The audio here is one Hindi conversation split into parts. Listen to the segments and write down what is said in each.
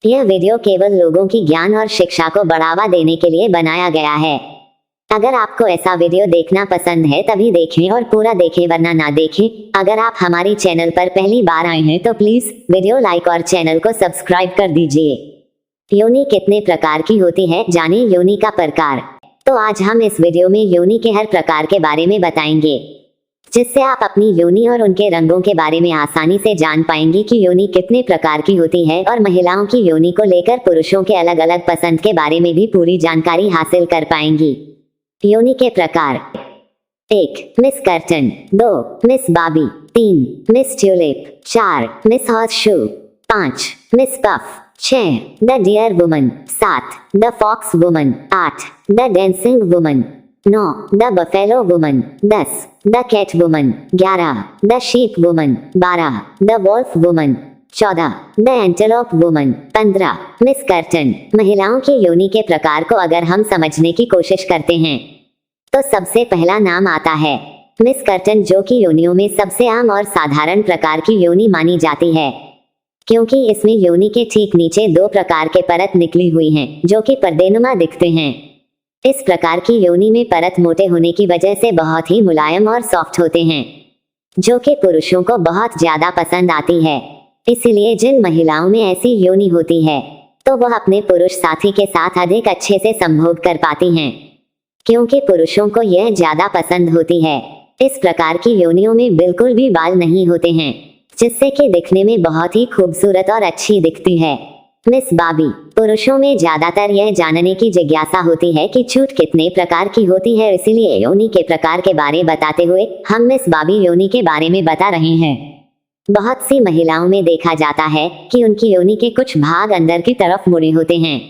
यह वीडियो केवल लोगों की ज्ञान और शिक्षा को बढ़ावा देने के लिए बनाया गया है। अगर आपको ऐसा वीडियो देखना पसंद है तभी देखें और पूरा देखें, वरना ना देखें। अगर आप हमारी चैनल पर पहली बार आए हैं तो प्लीज वीडियो लाइक और चैनल को सब्सक्राइब कर दीजिए। योनि कितने प्रकार की होती है, जानें योनि का प्रकार। तो आज हम इस वीडियो में योनि के हर प्रकार के बारे में बताएंगे, जिससे आप अपनी योनि और उनके रंगों के बारे में आसानी से जान पाएंगे कि योनि कितने प्रकार की होती है, और महिलाओं की योनि को लेकर पुरुषों के अलग अलग पसंद के बारे में भी पूरी जानकारी हासिल कर पाएंगी। योनि के प्रकार: 1. Miss curtain, 2. मिस बाबी, 3. Miss tulip, 4. Miss horseshoe, 5. Miss puff, 6. The deer woman, 7. The fox woman, 8. The dancing woman, 9. The buffalo woman, 10. The cat woman, 11. The sheep woman, 12. The wolf woman, 14. The antelope woman, 15. Miss curtain. महिलाओं की योनि के प्रकार को अगर हम समझने की कोशिश करते हैं तो सबसे पहला नाम आता है मिस कर्टन, जो कि योनियों में सबसे आम और साधारण प्रकार की योनि मानी जाती है, क्योंकि इसमें योनि के ठीक नीचे 2 प्रकार के परत निकली हुई हैं, जो कि पर्देनुमा दिखते हैं। इस प्रकार की योनि में परत मोटे होने की वजह से बहुत ही मुलायम और सॉफ्ट होते हैं, जो कि पुरुषों को बहुत ज्यादा पसंद आती है। इसीलिए जिन महिलाओं में ऐसी योनि होती है तो वह अपने पुरुष साथी के साथ अधिक अच्छे से संभोग कर पाती हैं, क्योंकि पुरुषों को यह ज्यादा पसंद होती है। इस प्रकार की योनियों में बिल्कुल भी बाल नहीं होते हैं, जिससे कि दिखने में बहुत ही खूबसूरत और अच्छी दिखती है। मिस बाबी: पुरुषों में ज्यादातर यह जानने की जिज्ञासा होती है कि छूट कितने प्रकार की होती है, इसीलिए योनि के प्रकार के बारे बताते हुए हम मिस बाबी योनि के बारे में बता रहे हैं। बहुत सी महिलाओं में देखा जाता है कि उनकी योनि के कुछ भाग अंदर की तरफ मुड़े होते हैं।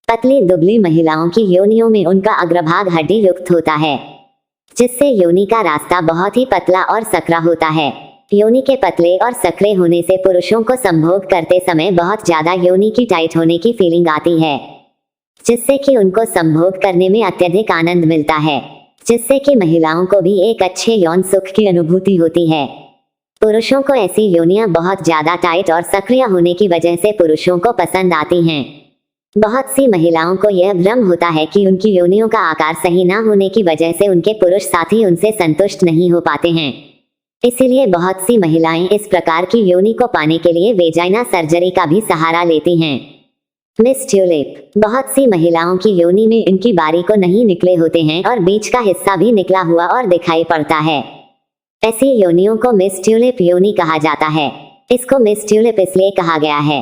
पतली दुबली महिलाओं की योनियों में उनका अग्रभाग हड्डी युक्त होता है, जिससे योनि का रास्ता बहुत ही पतला और सकरा होता है। योनि के पतले और सकरे होने से पुरुषों को संभोग करते समय बहुत ज्यादा योनि की टाइट होने की फीलिंग आती है, जिससे कि उनको संभोग करने में अत्यधिक आनंद मिलता है, जिससे कि महिलाओं को भी एक अच्छे यौन सुख की अनुभूति होती है। पुरुषों को ऐसी योनियां बहुत ज्यादा टाइट और सक्रिय होने की वजह से पुरुषों को पसंद आती हैं। बहुत सी महिलाओं को यह भ्रम होता है कि उनकी योनियों का आकार सही ना होने की वजह से उनके पुरुष साथी उनसे संतुष्ट नहीं हो पाते हैं। इसीलिए बहुत सी महिलाएं इस प्रकार की योनि को पाने के लिए वेजाइना सर्जरी का भी सहारा लेती हैं। मिस ट्यूलिप: बहुत सी महिलाओं की योनि में इनकी बारी को नहीं निकले होते हैं और बीच का हिस्सा भी निकला हुआ और दिखाई पड़ता है। ऐसी योनियों को मिस ट्यूलिप योनि कहा जाता है। इसको मिस ट्यूलिप इसलिए कहा गया है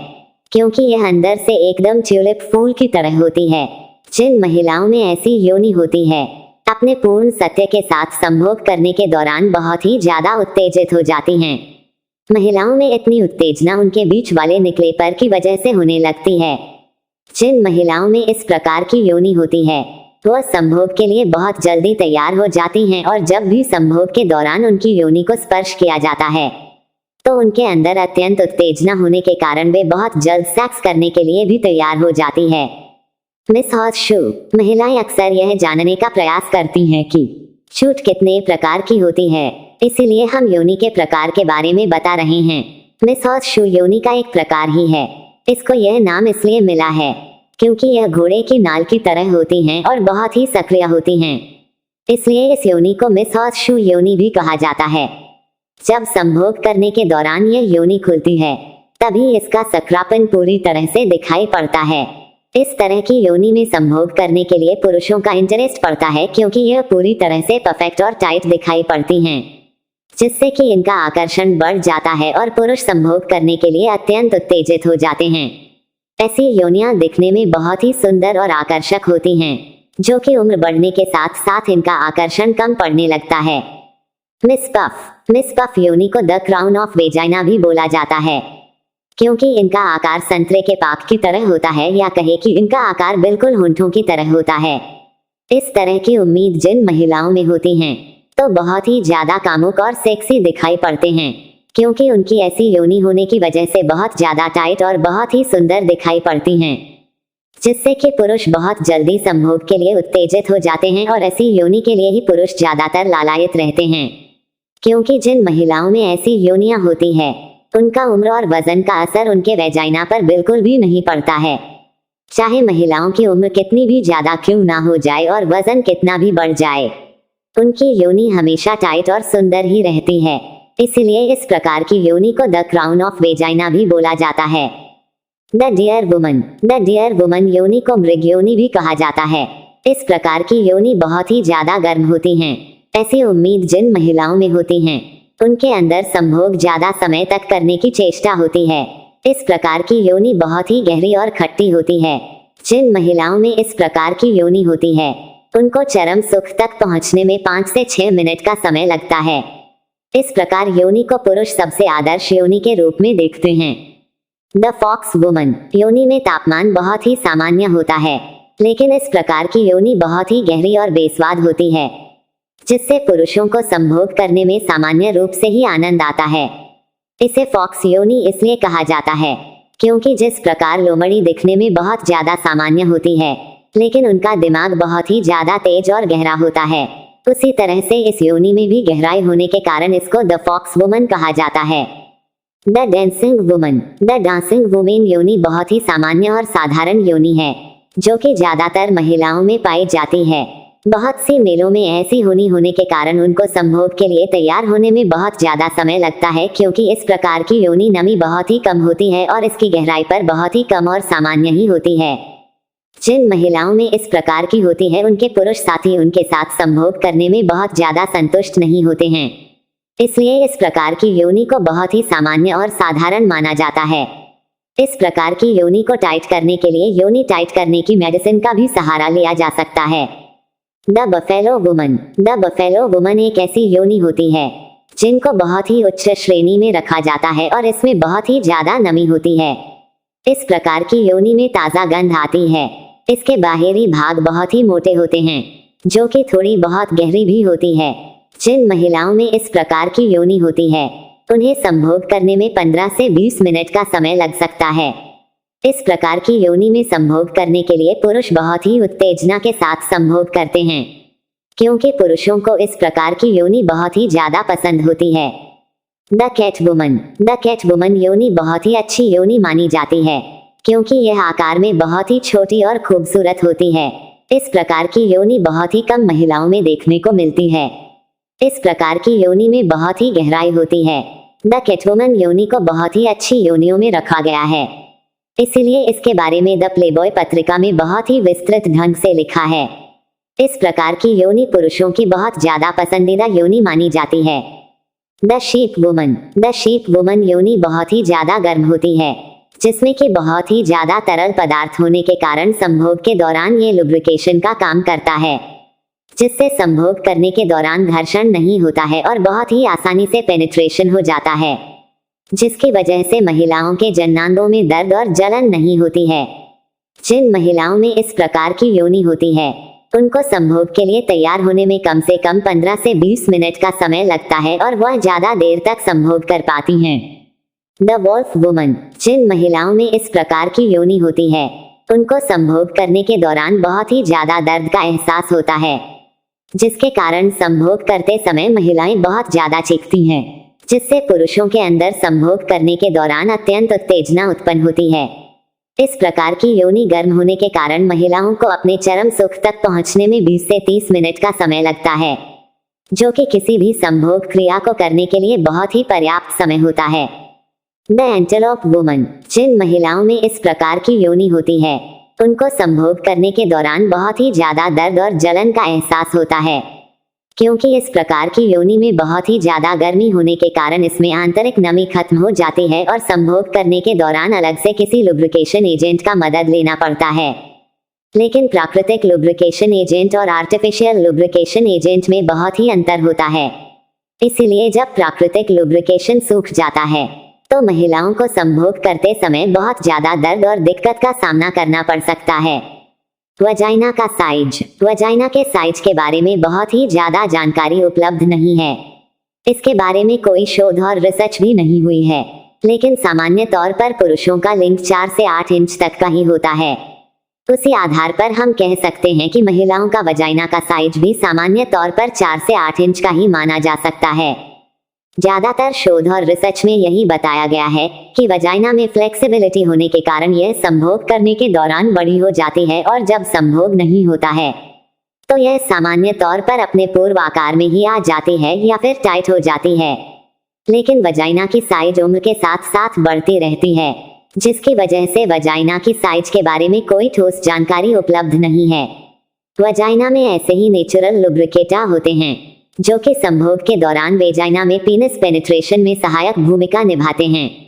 क्योंकि यह अंदर से एकदम ट्यूलिप फूल की तरह होती है। जिन महिलाओं में ऐसी योनि होती है अपने पूर्ण सत्य के साथ संभोग करने के दौरान बहुत ही ज्यादा उत्तेजित हो जाती हैं। महिलाओं में इतनी उत्तेजना उनके बीच वाले निकले पर की वजह से होने लगती है। जिन महिलाओं में इस प्रकार की योनि होती है वह संभोग के लिए बहुत जल्दी तैयार हो जाती हैं, और जब भी संभोग के दौरान उनकी योनि को स्पर्श किया जाता है तो उनके अंदर अत्यंत उत्तेजना होने के कारण वे बहुत जल्द सेक्स करने के लिए भी तैयार हो जाती है। मिस हॉर्सशू: महिलाएं अक्सर यह जानने का प्रयास करती हैं कि छूट कितने प्रकार की होती है, इसीलिए हम योनि के प्रकार के बारे में बता रहे हैं। मिस हॉर्सशू योनि का एक प्रकार ही है। इसको यह नाम इसलिए मिला है क्योंकि यह घोड़े की नाल की तरह होती हैं और बहुत ही सक्रिय होती हैं, इसलिए इस योनि को मिस हॉर्सशू योनि भी कहा जाता है। जब संभोग करने के दौरान यह योनि खुलती है तभी इसका सकरापन पूरी तरह से दिखाई पड़ता है। इस तरह की योनि में संभोग करने के लिए पुरुषों का इंटरेस्ट पड़ता है, क्योंकि यह पूरी तरह से परफेक्ट और टाइट दिखाई पड़ती हैं, जिससे कि इनका आकर्षण बढ़ जाता है और पुरुष संभोग करने के लिए अत्यंत उत्तेजित हो जाते हैं। ऐसी योनियां दिखने में बहुत ही सुंदर और आकर्षक होती हैं, जो कि उम्र बढ़ने के साथ साथ इनका आकर्षण कम पड़ने लगता है। मिस पफ: मिस पफ योनि को द क्राउन ऑफ वेजाइना भी बोला जाता है, क्योंकि इनका आकार संतरे के पाक की तरह होता है, या कहे कि इनका आकार बिल्कुल होंठों की तरह होता है। इस तरह की उम्मीद जिन महिलाओं में होती हैं तो बहुत ही ज्यादा कामुक और सेक्सी दिखाई पड़ते हैं, क्योंकि उनकी ऐसी योनि होने की वजह से बहुत ज्यादा टाइट और बहुत ही सुंदर दिखाई पड़ती हैं, जिससे कि पुरुष बहुत जल्दी संभोग के लिए उत्तेजित हो जाते हैं, और ऐसी योनि के लिए ही पुरुष ज्यादातर लालायित रहते हैं। क्योंकि जिन महिलाओं में ऐसी योनियां होती है उनका उम्र और वजन का असर उनके वेजाइना पर बिल्कुल भी नहीं पड़ता है। चाहे महिलाओं की उम्र कितनी भी ज्यादा क्यों ना हो जाए और वजन कितना भी बढ़ जाए, उनकी योनि हमेशा टाइट और सुंदर ही रहती है। इसलिए इस प्रकार की योनि को द क्राउन ऑफ वेजाइना भी बोला जाता है। द डियर वुमन योनि को मृग योनि भी कहा जाता है। इस प्रकार की योनि बहुत ही ज्यादा गर्म होती हैं। ऐसी उम्मीद जिन महिलाओं में होती हैं, उनके अंदर संभोग ज्यादा समय तक करने की चेष्टा होती है। इस प्रकार की योनि बहुत ही गहरी और खट्टी होती है। जिन महिलाओं में इस प्रकार की योनि होती है, उनको चरम सुख तक पहुंचने में 5 से 6 मिनट का समय लगता है। इस प्रकार योनि को पुरुष सबसे आदर्श योनि के रूप में देखते हैं। द फॉक्स वुमन योनि में तापमान बहुत ही सामान्य होता है, लेकिन इस प्रकार की योनि बहुत ही गहरी और बेस्वाद होती है, जिससे पुरुषों को संभोग करने में सामान्य रूप से ही आनंद आता है। इसे फॉक्स योनि इसलिए कहा जाता है क्योंकि जिस प्रकार लोमड़ी दिखने में बहुत ज्यादा सामान्य होती है, लेकिन उनका दिमाग बहुत ही ज्यादा तेज और गहरा होता है, उसी तरह से इस योनि में भी गहराई होने के कारण इसको द फॉक्स वुमन कहा जाता है। द डांसिंग वुमेन योनि बहुत ही सामान्य और साधारण योनि है, जो कि ज्यादातर महिलाओं में पाई जाती है। बहुत सी मेलों में ऐसी योनि होने के कारण उनको संभोग के लिए तैयार होने में बहुत ज्यादा समय लगता है, क्योंकि इस प्रकार की योनि नमी बहुत ही कम होती है और इसकी गहराई पर बहुत ही कम और सामान्य ही होती है। जिन महिलाओं में इस प्रकार की होती है, उनके पुरुष साथी उनके साथ संभोग करने में बहुत ज्यादा संतुष्ट नहीं होते हैं। इसलिए इस प्रकार की योनि को बहुत ही सामान्य और साधारण माना जाता है। इस प्रकार की योनि को टाइट करने के लिए योनि टाइट करने की मेडिसिन का भी सहारा लिया जा सकता है। द बफेलो वुमन एक ऐसी योनि होती है जिनको बहुत ही उच्च श्रेणी में रखा जाता है और इसमें बहुत ही ज्यादा नमी होती है। इस प्रकार की योनि में ताजा गंध आती है। इसके बाहरी भाग बहुत ही मोटे होते हैं, जो कि थोड़ी बहुत गहरी भी होती है। जिन महिलाओं में इस प्रकार की योनि होती है, उन्हें संभोग करने में 15 से 20 मिनट का समय लग सकता है। इस प्रकार की योनि में संभोग करने के लिए पुरुष बहुत ही उत्तेजना के साथ संभोग करते हैं, क्योंकि पुरुषों को इस प्रकार की योनि बहुत ही ज्यादा पसंद होती है। द कैट वुमन योनि बहुत ही अच्छी योनि मानी जाती है, क्योंकि यह आकार में बहुत ही छोटी और खूबसूरत होती है। इस प्रकार की योनि बहुत ही कम महिलाओं में देखने को मिलती है। इस प्रकार की योनि में बहुत ही गहराई होती है। द कैटवुमन योनि को बहुत ही अच्छी योनियों में रखा गया है, इसलिए इसके बारे में द प्लेबॉय पत्रिका में बहुत ही विस्तृत ढंग से लिखा है। इस प्रकार की योनि पुरुषों की बहुत ज्यादा पसंदीदा योनि मानी जाती है। द शीप वुमन योनि बहुत ही ज्यादा गर्म होती है, जिसमें कि बहुत ही ज्यादा तरल पदार्थ होने के कारण संभोग के दौरान ये लुब्रिकेशन का काम करता है, जिससे संभोग करने के दौरान घर्षण नहीं होता है और बहुत ही आसानी से पेनिट्रेशन हो जाता है, जिसकी वजह से महिलाओं के जननांगों में दर्द और जलन नहीं होती है। जिन महिलाओं में इस प्रकार की योनि होती है, उनको संभोग के लिए तैयार होने में कम से कम 15 से 20 मिनट का समय लगता है और वह ज्यादा देर तक संभोग कर पाती हैं। द वॉल्फ वुमन जिन महिलाओं में इस प्रकार की योनि होती है, उनको संभोग करने के दौरान बहुत ही ज्यादा दर्द का एहसास होता है, जिसके कारण संभोग करते समय महिलाएं बहुत ज्यादा चीखती हैं, जिससे पुरुषों के अंदर संभोग करने के दौरान अत्यंत उत्तेजना उत्पन्न होती है। इस प्रकार की योनि गर्म होने के कारण महिलाओं को अपने चरम सुख तक पहुंचने में 20 से 30 मिनट का समय लगता है, जो कि किसी भी संभोग क्रिया को करने के लिए बहुत ही पर्याप्त समय होता है। द एंटेलोप वुमन जिन महिलाओं में इस प्रकार की योनि होती है, उनको संभोग करने के दौरान बहुत ही ज्यादा दर्द और जलन का एहसास होता है, क्योंकि इस प्रकार की योनि में बहुत ही ज्यादा गर्मी होने के कारण इसमें आंतरिक नमी खत्म हो जाती है और संभोग करने के दौरान अलग से किसी लुब्रिकेशन एजेंट का मदद लेना पड़ता है। लेकिन प्राकृतिक लुब्रिकेशन एजेंट और आर्टिफिशियल लुब्रिकेशन एजेंट में बहुत ही अंतर होता है। इसलिए जब प्राकृतिक लुब्रिकेशन सूख जाता है, तो महिलाओं को संभोग करते समय बहुत ज्यादा दर्द और दिक्कत का सामना करना पड़ सकता है। वजाइना के साइज के बारे में बहुत ही ज्यादा जानकारी उपलब्ध नहीं है। इसके बारे में कोई शोध और रिसर्च भी नहीं हुई है, लेकिन सामान्य तौर पर पुरुषों का लिंग 4 से 8 इंच तक का ही होता है। उसी आधार पर हम कह सकते हैं कि महिलाओं का वजाइना का साइज भी सामान्य तौर पर 4 से 8 इंच का ही माना जा सकता है। ज्यादातर शोध और रिसर्च में यही बताया गया है कि वजाइना में फ्लेक्सिबिलिटी होने के कारण यह संभोग करने के दौरान बड़ी हो जाती है और जब संभोग नहीं होता है तो यह सामान्य तौर पर अपने पूर्व आकार में ही आ जाती है या फिर टाइट हो जाती है। लेकिन वजाइना की साइज उम्र के साथ साथ बढ़ती रहती है, जिसकी वजह से वजाइना की साइज के बारे में कोई ठोस जानकारी उपलब्ध नहीं है। वजाइना में ऐसे ही नेचुरल लुब्रिकेटा होते हैं जो कि संभोग के दौरान वेजाइना में पीनस पेनिट्रेशन में सहायक भूमिका निभाते हैं।